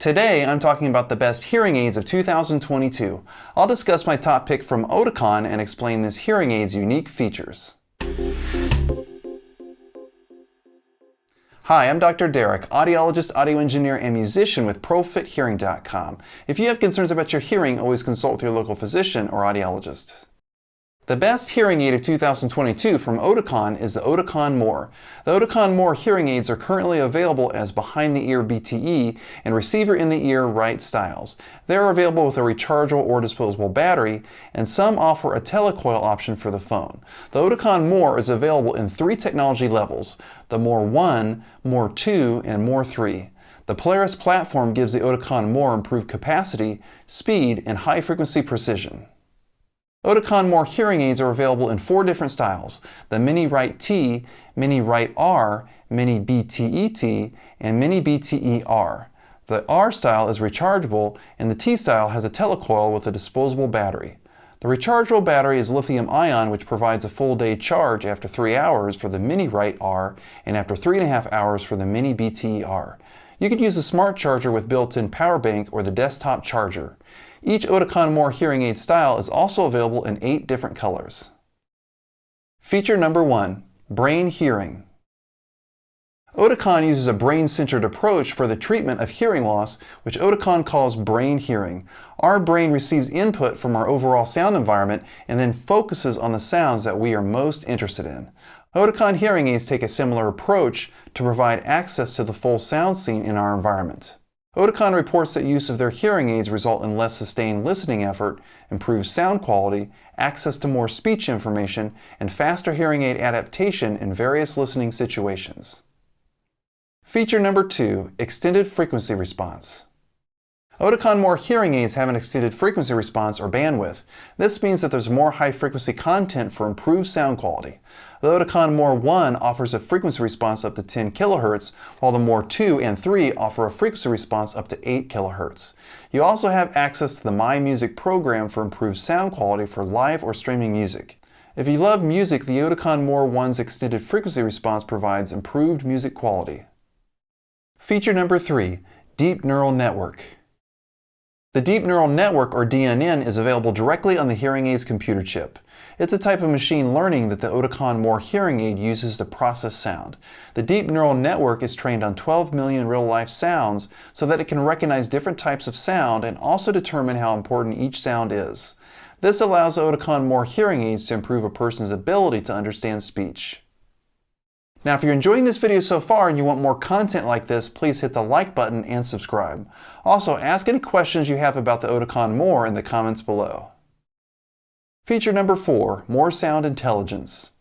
Today, I'm talking about the best hearing aids of 2022. I'll discuss my top pick from Oticon and explain this hearing aid's unique features. Hi, I'm Dr. Derek, audiologist, audio engineer, and musician with ProFitHearing.com. If you have concerns about your hearing, always consult with your local physician or audiologist. The best hearing aid of 2022 from Oticon is the Oticon More. The Oticon More hearing aids are currently available as behind-the-ear BTE and receiver-in-the-ear right styles. They are available with a rechargeable or disposable battery, and some offer a telecoil option for the phone. The Oticon More is available in 3 technology levels: the More 1, More 2, and More 3. The Polaris platform gives the Oticon More improved capacity, speed, and high-frequency precision. Oticon More hearing aids are available in 4 different styles: the Mini Right T, Mini Right R, Mini BTE-T, and Mini BTE-R. The R style is rechargeable, and the T style has a telecoil with a disposable battery. The rechargeable battery is lithium-ion, which provides a full day charge after 3 hours for the Mini Right R and after 3.5 hours for the Mini BTE-R. You could use a smart charger with built-in power bank or the desktop charger. Each Oticon More hearing aid style is also available in 8 different colors. Feature number 1, Brain Hearing. Oticon uses a brain-centered approach for the treatment of hearing loss, which Oticon calls brain hearing. Our brain receives input from our overall sound environment and then focuses on the sounds that we are most interested in. Oticon hearing aids take a similar approach to provide access to the full sound scene in our environment. Oticon reports that use of their hearing aids result in less sustained listening effort, improved sound quality, access to more speech information, and faster hearing aid adaptation in various listening situations. Feature number 2, Extended Frequency Response. Oticon More hearing aids have an extended frequency response or bandwidth. This means that there's more high-frequency content for improved sound quality. The Oticon More 1 offers a frequency response up to 10 kHz, while the More 2 and 3 offer a frequency response up to 8 kHz. You also have access to the My Music program for improved sound quality for live or streaming music. If you love music, the Oticon More 1's extended frequency response provides improved music quality. Feature number 3, Deep Neural Network. The Deep Neural Network, or DNN, is available directly on the hearing aid's computer chip. It's a type of machine learning that the Oticon More hearing aid uses to process sound. The Deep Neural Network is trained on 12 million real-life sounds so that it can recognize different types of sound and also determine how important each sound is. This allows the Oticon More hearing aids to improve a person's ability to understand speech. Now, if you're enjoying this video so far and you want more content like this, please hit the like button and subscribe. Also, ask any questions you have about the Oticon More in the comments below. Feature number 4, More Sound Intelligence.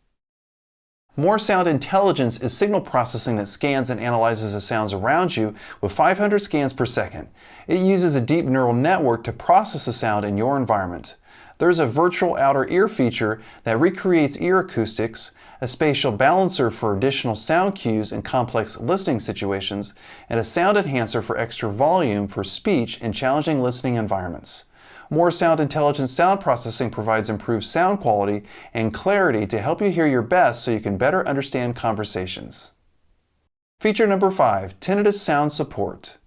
More Sound Intelligence is signal processing that scans and analyzes the sounds around you with 500 scans per second. It uses a deep neural network to process the sound in your environment. There's a virtual outer ear feature that recreates ear acoustics, a spatial balancer for additional sound cues in complex listening situations, and a sound enhancer for extra volume for speech in challenging listening environments. More Sound Intelligence sound processing provides improved sound quality and clarity to help you hear your best so you can better understand conversations. Feature number 5, Tinnitus Sound Support.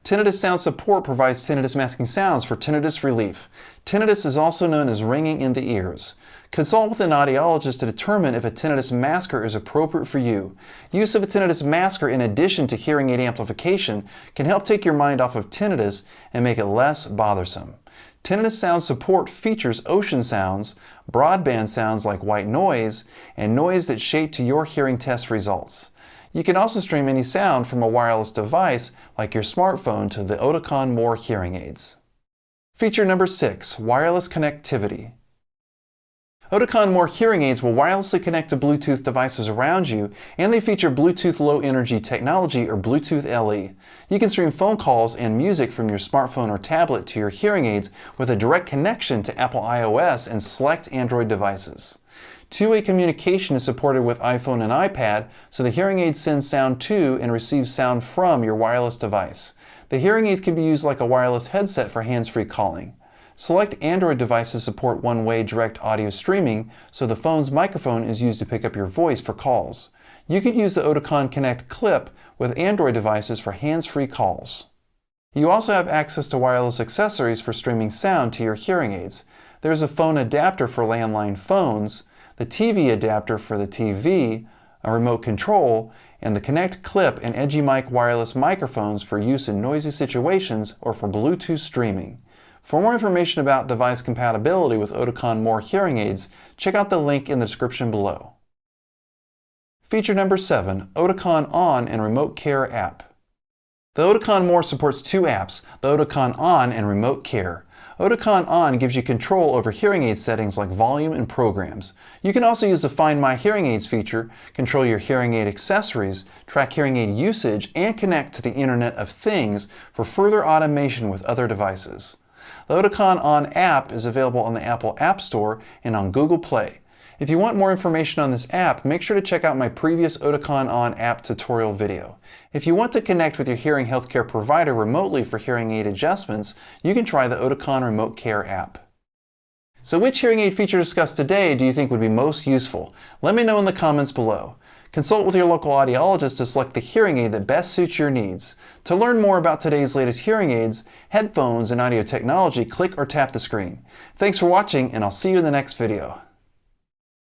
Tinnitus Sound Support provides tinnitus masking sounds for tinnitus relief. Tinnitus is also known as ringing in the ears. Consult with an audiologist to determine if a tinnitus masker is appropriate for you. Use of a tinnitus masker in addition to hearing aid amplification can help take your mind off of tinnitus and make it less bothersome. Tinnitus Sound Support features ocean sounds, broadband sounds like white noise, and noise that shape to your hearing test results. You can also stream any sound from a wireless device like your smartphone to the Oticon More hearing aids. Feature number 6, Wireless Connectivity. Oticon More hearing aids will wirelessly connect to Bluetooth devices around you, and they feature Bluetooth Low Energy Technology, or Bluetooth LE. You can stream phone calls and music from your smartphone or tablet to your hearing aids with a direct connection to Apple iOS and select Android devices. Two-way communication is supported with iPhone and iPad, so the hearing aid sends sound to and receives sound from your wireless device. The hearing aids can be used like a wireless headset for hands-free calling. Select Android devices support one-way direct audio streaming, so the phone's microphone is used to pick up your voice for calls. You could use the Oticon Connect clip with Android devices for hands-free calls. You also have access to wireless accessories for streaming sound to your hearing aids. There's a phone adapter for landline phones, the TV adapter for the TV, a remote control, and the Connect Clip and Edgy Mic wireless microphones for use in noisy situations or for Bluetooth streaming. For more information about device compatibility with Oticon More hearing aids, check out the link in the description below. Feature number 7, Oticon On and Remote Care app. The Oticon More supports two apps, the Oticon On and Remote Care. Oticon On gives you control over hearing aid settings like volume and programs. You can also use the Find My Hearing Aids feature, control your hearing aid accessories, track hearing aid usage, and connect to the Internet of Things for further automation with other devices. The Oticon On app is available on the Apple App Store and on Google Play. If you want more information on this app, make sure to check out my previous Oticon On app tutorial video. If you want to connect with your hearing healthcare provider remotely for hearing aid adjustments, you can try the Oticon Remote Care app. So which hearing aid feature discussed today do you think would be most useful? Let me know in the comments below. Consult with your local audiologist to select the hearing aid that best suits your needs. To learn more about today's latest hearing aids, headphones, and audio technology, click or tap the screen. Thanks for watching, and I'll see you in the next video.